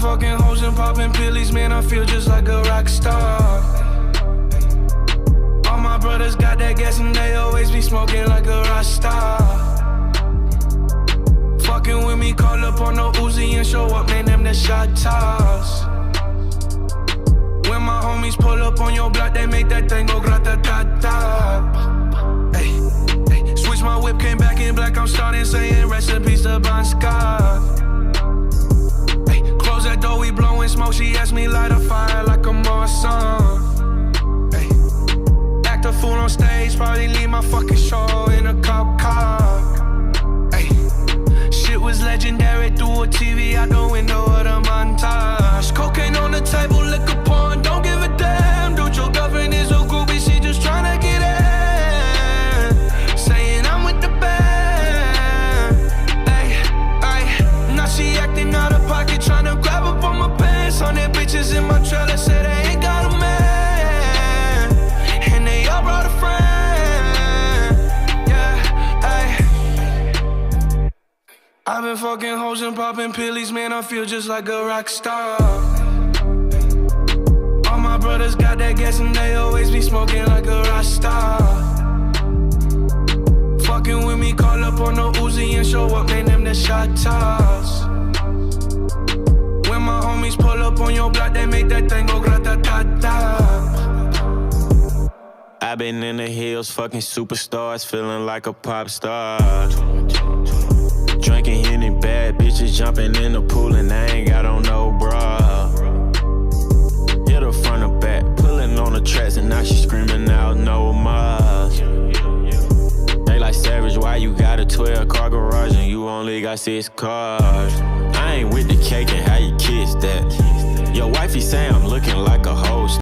fucking hoes and popping pillies, man, I feel just like a rock star. All my brothers got that gas and they always be smoking like a rock star. Fucking with me, call up on no Uzi and show up, man, them the shot toss. When my homies pull up on your block, they make that thing go grata-ta-ta. Hey, hey, switch my whip, came back in black, I'm starting saying recipes to Bon Scott. Hey, close that door, we blowing smoke, she asked me light a fire like a Marsan. Hey, act a fool on stage, probably leave my fucking show in a cop car. Shit was legendary, through a TV out the window of the montage. Cocaine on the table, liquor porn, don't give a damn. Dude, your girlfriend is a groupie, she just tryna get in. Saying I'm with the band. Ay, ay, now she acting out of pocket, tryna grab up on my pants. 100 bitches in my trailer, say they ain't got a man. And they all brought a friend. I've been fucking hoes and popping pillies, man, I feel just like a rock star. All my brothers got that gas and they always be smoking like a rock star. Fucking with me, call up on no Uzi and show up, man, them the shot toss. When my homies pull up on your block, they make that thing go grata-ta-ta. I've been in the hills, fucking superstars, feeling like a pop star. Drinking Henny, bad bitches jumping in the pool and I ain't got on no bra. Hit her front or back, pulling on the tracks and now she screaming out no more. They like Savage, why you got a 12-car garage and you only got 6 cars? I ain't with the cake and how you kiss that. Your wifey say I'm looking like a host.